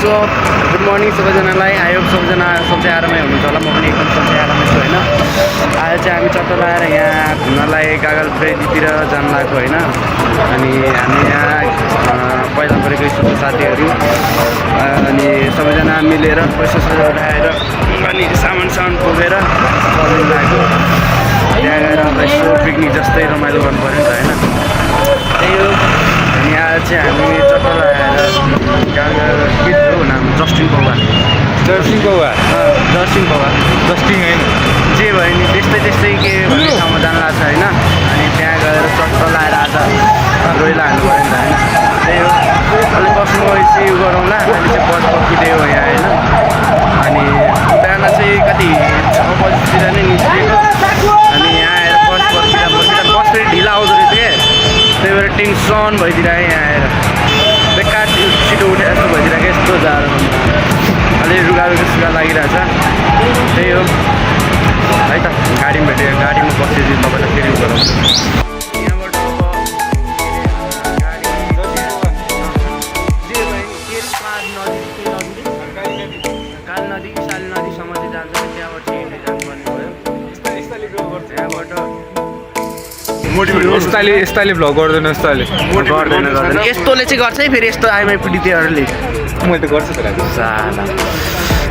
So good morning सबैजनालाई। I hope सबैजना सबै आरामै हुनुहुन्छ होला। म पनि एकदम सबै आरामै छु होइन। आज चाहिँ हामी चट्ट लगाएर यहाँ घुम्नलाई गागल फ्रेडीतिर जान लागेको होइन। अनि हामी यहाँ पहिला गरेको स्कुलको साथीहरू अनि सबैजना मिलेर पैसा उठाएर अनि सामान पुगेर चल्नु लागेको। त्यहाँ गएर यसो पिकनिक जस्तै रमाइलो गर्नु पऱ्यो नि त होइन। त्यही हो। अनि आज चाहिँ हामी चट्ट लगाएर गागल के हो नाम जस्टिन पौवा जस्टिन होइन जे भयो नि त्यस्तै के भन्ने ठाउँमा जानु लाग्छ होइन। अनि त्यहाँ गएर चट्ट लगाएर आज रोइला हाल्नु पऱ्यो नि त होइन। त्यही हो। अलिक बस्नु गएपछि उयो गरौँला। हामी चाहिँ बस कुदेयो यहाँ होइन। अनि बिहान चाहिँ कति 6 बजीतिर नै निस्किएको। अनि यहाँ आएर बस फेरि ढिला आउँदो रहेछ क्या। त्यही भएर टेन्सन भइदिरहेको यहाँ आएर बेकार छिटो उठे जस्तो भइदिरहेको यस्तो जाडो अलि रुगा लागिरहेछ। त्यही हो है त। गाडीमा भेटेँ गाडीमा बसेपछि तपाईँलाई फेरि उयो गरौँ। यहाँबाट काली नदी साली नदीसम्म चाहिँ जान्छ। त्यहाँबाट चाहिँ हिँड्दै जानुपर्ने भयो। यस्ताले भ्लग गर्दैन गर्दैन यस्तोले चाहिँ गर्छ है। फेरि यस्तो आइमाइपुटिदिएहरूले मैले त गर्छु त साला।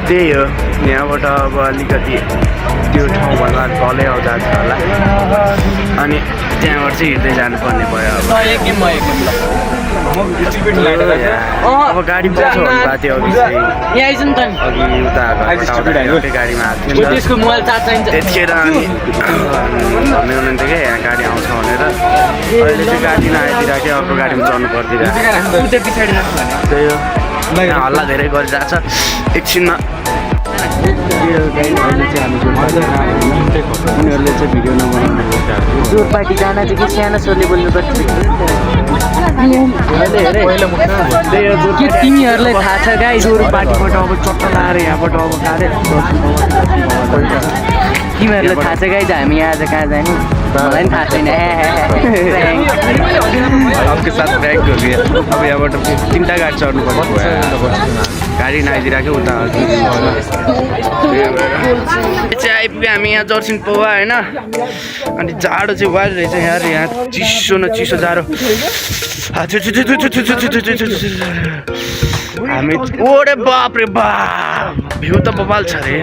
त्यही हो। यहाँबाट अब अलिकति त्यो ठाउँभन्दा तलै जान्छ होला। अनि त्यहाँबाट चाहिँ हिँड्दै जानुपर्ने भयो। अब गाडी पाउँछ भन्नुभएको थियो अघि चाहिँ अघि उता गाडीमा आएको थियो त्यतिखेर अनि भन्दै हुनुहुन्थ्यो क्या यहाँ गाडी आउँछ भनेर। अहिले चाहिँ गाडी नआइदिरहेको थियो। अर्को गाडीमा चढ्नु पर्दिरहेको। त्यही हो। हल्ला धेरै गरिरहेको छ एकछिनमा। उनीहरूले चाहिँ भिडियो नबनाउनु चोर पार्टी जान चाहिँ कि सानो छोरले बोल्नुपर्छ। तिमीहरूलाई थाहा छ गाई चोर पार्टीबाट अब चट्ट लाएर यहाँबाट अब गाह्रै तिमीहरूलाई थाहा छ गाई हामी यहाँ आज कहाँ जाने मलाई पनि थाहा छैन। आपके साथ ब्याग हो गया। अब यहाँबाट 3टा गाडी चढ्नु पर्छ। गाडी नआइदिरहेको उता चाहिँ आइपुग्यो हामी यहाँ जर्सिन पौवा होइन। अनि जाडो चाहिँ वाइल्ड रहेछ यार। यहाँ चिसो न चिसो जाडो। हामी ओरे बाप रे बाप भ्यू त बबाल छ अरे।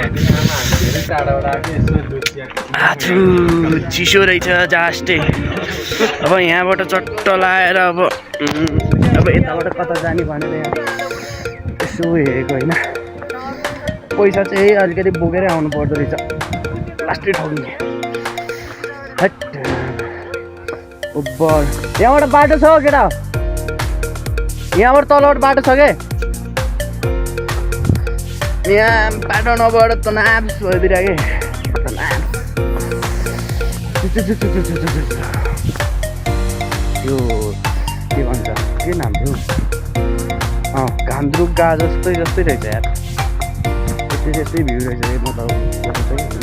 चिसो रहेछ जास्टै। अब यहाँबाट चट्ट लाएर अब यताबाट कता जाने भनेर यहाँ यसो हेरेको होइन। पैसा चाहिँ अलिकति बोकेरै आउनु पर्दो रहेछ लास्टै ठाउँमा। यहाँबाट बाटो छ केटा। यहाँबाट तलबाट बाटो छ क्या। यहाँ बाटो नभएर तनाब्स भइदिरहेको त्यो के भन्छ के नाम थियो घान्द्रुगा जस्तै रहेछ यार। त्यस्तै भ्यू रहेछ। मतलब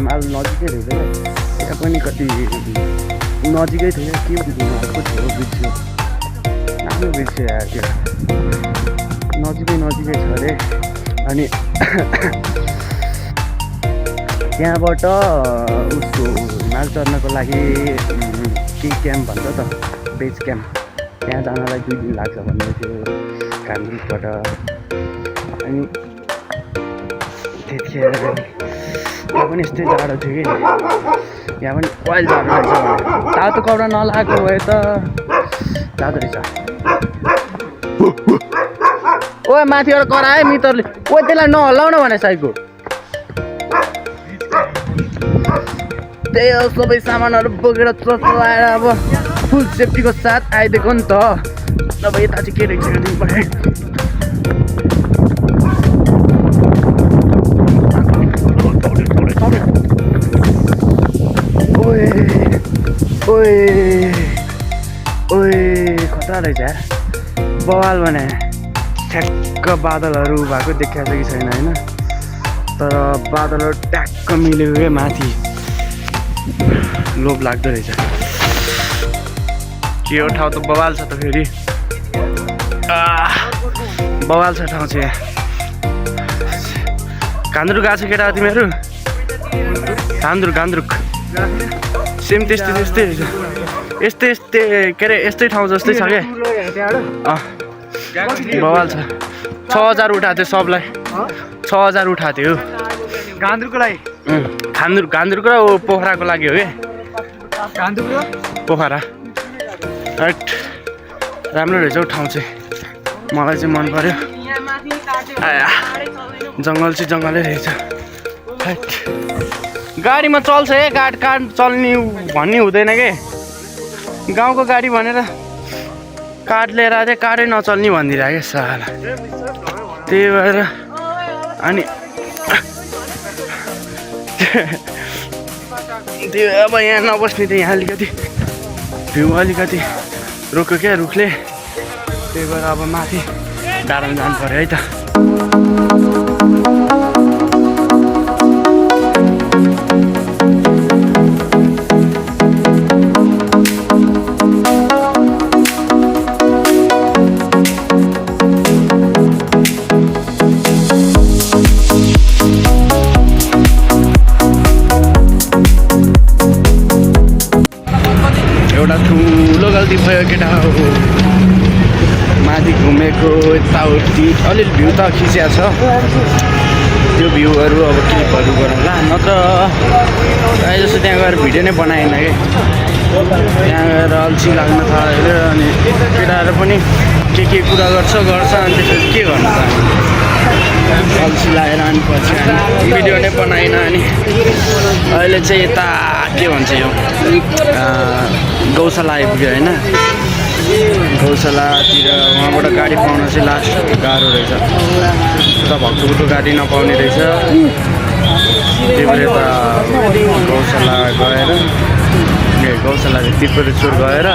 माल नजिकै रहेछ क्या। त्यहाँ पनि कति नजिकै थियो के बुझ्नु अर्को थियो ब्रिज थियो राम्रो ब्रिज थियो यार। त्यो नजिकै छ अरे। अनि त्यहाँबाट उसको हिमाल चढ्नको लागि के क्याम्प भन्छ त बेस क्याम्प त्यहाँ जानलाई 2 दिन लाग्छ भन्दै थियो कानपुरबाट। अनि त्यतिखेर यहाँ पनि यस्तै जाडो थियो कि। यहाँ पनि वाइल्ड जाडो रहेछ। तातो कपडा नलाएको भए त जाडो रहेछ। ओ माथिबाट करायो मित्रले। ओ त्यसलाई नहल्लाउन भने साइको। त्यही हो। सबै सामानहरू बोकेर चलाएर अब फुल सेफ्टीको साथ आइदिएको नि त। अब यता चाहिँ के रहेछ हेरिदिनु पऱ्यो। ओए खतरा रहेछ यार। बवाल भने ठ्याक्क बादलहरू भएको देखाएको छ कि छैन होइन। तर बादलहरू ट्याक्क मिलेको क्या माथि। लोभ लाग्दो रहेछ। के हो ठाउँ त बवाल छ त फेरि। बवाल छ ठाउँ चाहिँ। घान्द्रुक गएको छ केटा तिमीहरू घान्द्रुक सेम त्यस्तै यस्तै के अरे यस्तै ठाउँ जस्तै छ क्या बवाल छ 6000 उठाएको थियो सबलाई 6000 उठाएको थियो घान्द्रुकको लागि घान्द्रुक र पोखराको लागि हो कि पोखरा राइट राम्रो रहेछ हौ ठाउँ चाहिँ मलाई चाहिँ मन पर्यो जङ्गल चाहिँ जङ्गलै रहेछ राइट गाडीमा चल्छ है काठ चल्ने भन्ने हुँदैन के गाउँको गाडी भनेर काठ लिएर आएको थिएँ काठै नचल्ने भनिदिरहेको क्या साला त्यही भएर अनि त्यो अब यहाँ नबस्ने थियो यहाँ अलिकति भ्यू अलिकति रोक्यो क्या रुखले त्यही भएर अब माथि डाँडामा जानु पऱ्यो है त एउटा ठुलो गल्ती भयो केटा हो माथि घुमेको यताउति अलिअलि भ्यू त खिचिया छ त्यो भ्यूहरू अब क्लिपहरू गरौँला नत्र प्रायः जस्तो त्यहाँ गएर भिडियो नै बनाएन कि त्यहाँ गएर अल्छी लाग्न थाल्यो अनि केटाहरू पनि के कुरा गर्छ अनि त्यसपछि के गर्नु त अल्छी लागेर अनि पछि भिडियो नै बनाएन अनि अहिले चाहिँ यता के भन्छ यो गौशाला आइपुग्यो होइन गौशालातिर उहाँबाट गाडी पाउन चाहिँ लास्ट गाह्रो रहेछ उता भक्तपुरको गाडी नपाउने रहेछ त्यही भएर यता गौशाला गएर गौशाला त्रिपुरेश्वर गएर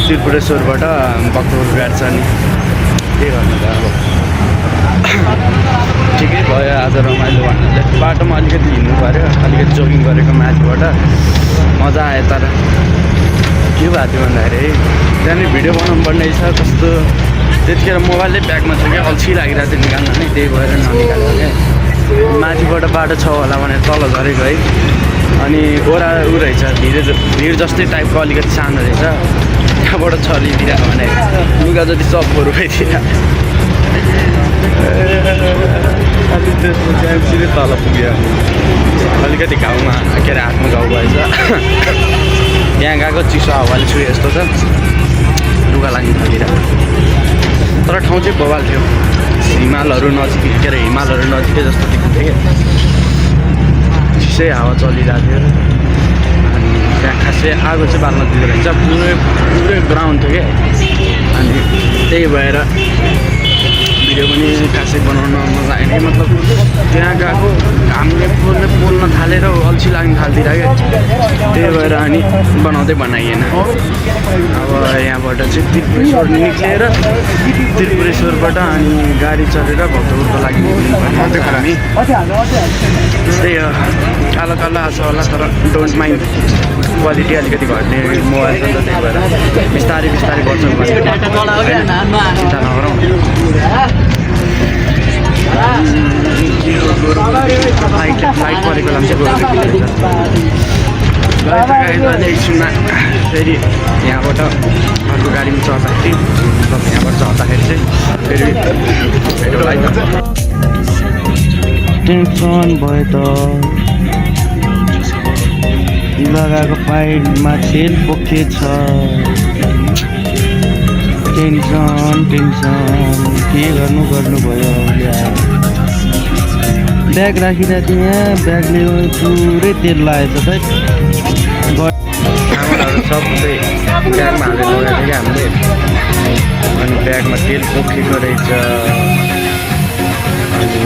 त्रिपुरेश्वरबाट भक्तपुरको गाडी छ नि के गर्नु त अब ठिकै भयो आज रमाइलो भन्नाले बाटोमा अलिकति हिँड्नु पऱ्यो अलिकति जोगिङ गरेको माथिबाट मजा आयो तर के भएको थियो भन्दाखेरि त्यहाँनिर भिडियो बनाउनु पर्ने रहेछ कस्तो त्यतिखेर मोबाइलै ब्यागमा थियो क्या अल्छी लागिरहेको थियो निकाल्न नि त्यही भएर ननिकालेको क्या माथिबाट बाटो छ होला भनेर तल झरेको है अनि गोरा ऊ रहेछ भिड जस्तै टाइपको अलिकति सानो रहेछ त्यहाँबाट छरिदिएर भने लुगा जति सबहरू भइदिएर अनि त्यसपछि सिधै तल पुग्यो अलिकति घाउमा के अरे हातमा घाउ भएछ यहाँ गएको चिसो हावाले छु यस्तो छ लुगा लाग्ने थालेर तर ठाउँ चाहिँ बवाल थियो हिमालहरू नजिकै के अरे हिमालहरू नजिकै जस्तो देखिन्थ्यो क्या चिसै हावा चलिरहेको थियो अनि त्यहाँ खासै आगो चाहिँ बाल्न दिँदो रहेछ पुरै ग्राउन्ड थियो क्या अनि त्यही भएर भिडियो पनि खासै बनाउन नलाग्ने मतलब त्यहाँ गएको घामले पोल्न थालेर अल्छी लाग्न थालिदिएर क्या त्यही भएर अनि बनाउँदै बनाइएन अब यहाँबाट चाहिँ त्रिपुरेश्वर निक्लिएर त्रिपुरेश्वरबाट अनि गाडी चढेर भक्तपुरको लागि निक्लिनु पर्यो हामी त्यही हो कालो कालो आएको छ होला तर डोन्ट माइन्ड क्वालिटी अलिकति घट्ने मोबाइल छ त्यही भएर बिस्तारै बढ्छ चिन्ता नगरौँ फ्लाइट परेको बेलामा चाहिँ अहिले एकछिनमा फेरि यहाँबाट अर्को गाडीमा चढ्दाखेरि यहाँबाट चढ्दाखेरि चाहिँ फेरि टेन्सन भयो त लगाएको पाइडमा तेल पोखेछ टेन्सन के गर्नु भयो ब्याग राखिरहेको थिएँ यहाँ ब्यागले पुरै तेल लागेछ त सामानहरू सबै ब्यागमा हालेर लगाएको थियो कि हामीले अनि ब्यागमा तेल पोखेको रहेछ अनि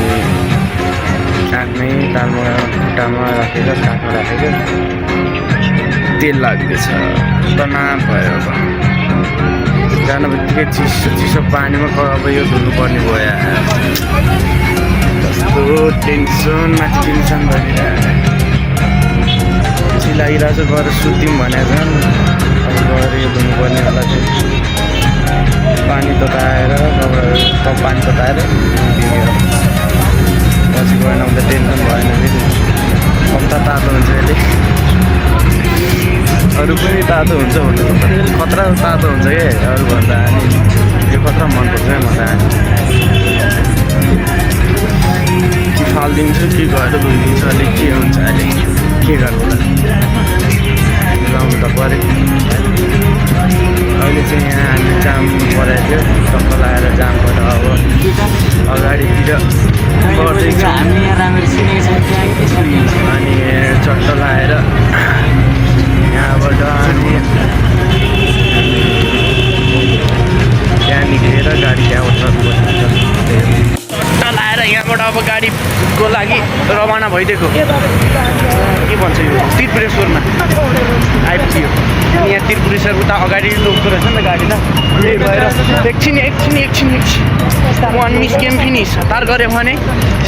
काखमै तालमा खुट्टामा राखेर काखमा राखेर तेल लाग्दैछ तनाव भयो अब जानु बित्तिकै चिसो पानीमा अब यो धुनुपर्ने भयो कस्तो टेन्सन माथि टेन्सन भइरहेको लागिरहेको छ गएर सुत्यौँ भनेर झन् अब गएर यो धुनुपर्ने होला चाहिँ पानी तताएर कपडाहरू सब पानी तताएर दिने पछि गएन भने त तातो हुन्छ भन्नु तेल खतरा तातो हुन्छ क्या अरूभन्दा अनि यो खतरा मनपर्छ है मलाई कि फालिदिन्छु कि गएर धोइदिन्छु अलिक के हुन्छ अहिले के गर्नु मिलाउनु त पऱ्यो अहिले चाहिँ यहाँ हामी जाम परेको थियो टक्क लगाएर जामबाट अब अगाडितिर बढ्दैछ अनि चट्ट लगाएर यहाँबाट अनि त्यहाँ निक्लेर गाडी त्यहाँ उठाउनुपर्छ चट्ट लगाएर यहाँबाट अब गाडीको लागि रवाना भइदिएको के भन्छ यो त्रिपुरेश्वरमा आइपुग्यो अनि यहाँ त्रिपुरेश्वर उता अगाडि लोकको रहेछ नि त गाडी त त्यही भएर एकछिन वान मिस गेम फिनिस हतार गऱ्यो भने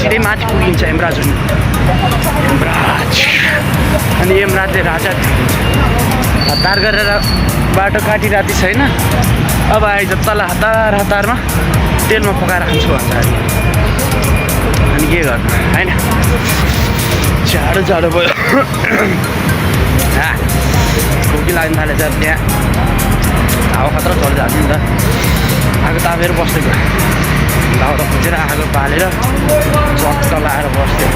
सिधै माथि पुगिन्छ हेमराज अनि हेमराजले राजा पुगिन्छ हतार गरेर बाटो काटिरहेको छैन अब आइज तल हतारमा तेलमा पकाएर खान्छु भन्छ अनि के गर्नु होइन जाडो भयो खोकी लाग्नु थालेछ त्यहाँ हावा खतरा चलिरहेको थियो नि त आगो तापेर बसेको दाउरा खोजेर आगो बालेर चट्ट लगाएर बस्थ्यो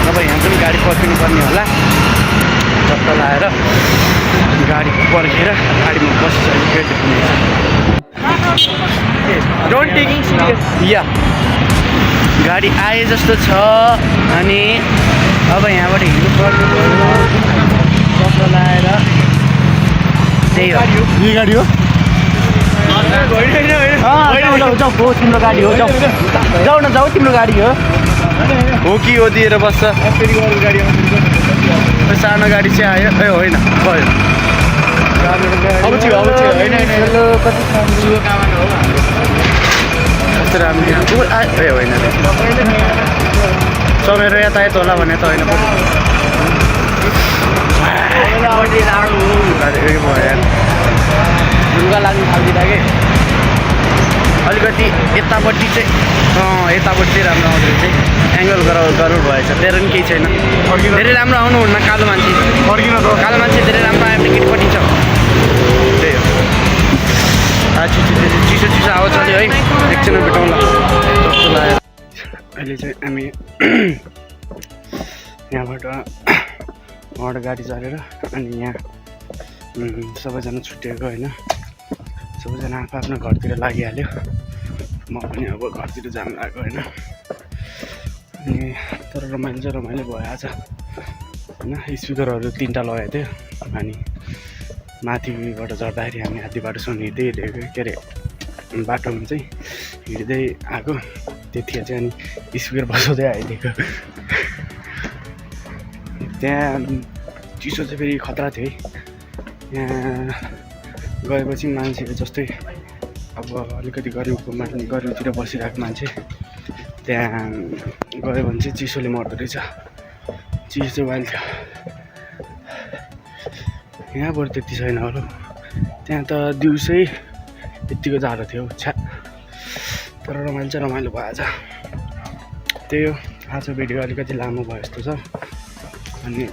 अब यहाँ पनि गाडी पर्खिनु पर्ने होला चट्ट लगाएर गाडी पर्खेर गाडीमा बसिसकेको डोन्ट टेकिङ सिरियस या गाडी आए जस्तो छ अनि अब यहाँबाट हिँड्नु पर्ने भयो चट्ट लगाएर त्यही हो यही गाडी हो तिम्रो गाडी हो जाऊ तिम्रो गाडी हो कि हो दिएर बस्छ सानो गाडी चाहिँ आयो ए होइन भयो होइन समय यातायात होला भने त होइन ढुङ्गा लाग्नु थाल्दिँदा कि अलिकति यतापट्टि चाहिँ राम्रो आउँदो रहेछ एङ्गल गरौँ भएछ तेरो पनि केही छैन धेरै राम्रो आउनुहुन्न कालो मान्छे धेरै राम्रो आयो भने केटीपट्टि छ त्यही हो चिसो हावा चल्यो है एकछिनमा भेटौँला जस्तो लाग्यो अहिले चाहिँ हामी यहाँबाट गाडी चलेर अनि यहाँ सबैजना छुट्टिएको होइन सबैजना आफ्नो घरतिर लागिहाल्यो म पनि अब घरतिर जानु लाग्यो होइन अनि तर रमाइलो भयो आज होइन स्पिकरहरू 3टा लगाएको थियो अनि माथिबाट झर्दाखेरि हामी आधी बाटो सुनिँदै के अरे बाटोमा चाहिँ हिँड्दै आएको त्यतिखेर चाहिँ अनि स्पिकर बसाउँदै आइदिएको त्यहाँ चिसो चाहिँ फेरि खतरा थियो है यहाँ गएपछि मान्छेहरू जस्तै अब अलिकति गरिबतिर बसिरहेको मान्छे त्यहाँ गयो भने चाहिँ चिसोले मर्दो रहेछ चिसो चाहिँ वाइल थियो यहाँबाट त्यति छैन होला त्यहाँ त दिउँसै यत्तिको जाडो थियो छ्या तर रमाइलो भयो आज त्यही हो आज भिडियो अलिकति लामो भयो जस्तो छ अनि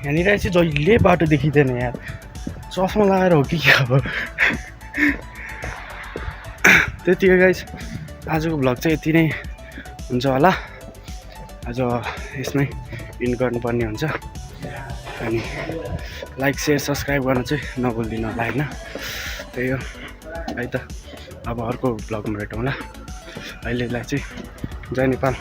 यहाँनिर चाहिँ जहिले बाटो देखिँदैन यार चस्मा लगाएर हो कि अब त्यति हो गाइस आजको भ्लग चाहिँ यति नै हुन्छ होला आज यसमै इन्ड गर्नुपर्ने हुन्छ अनि लाइक सेयर सब्सक्राइब गर्न चाहिँ नभुलिदिनु होला होइन त्यही हो है त अब अर्को भ्लगमा भेटौँला अहिलेलाई चाहिँ जय नेपाल।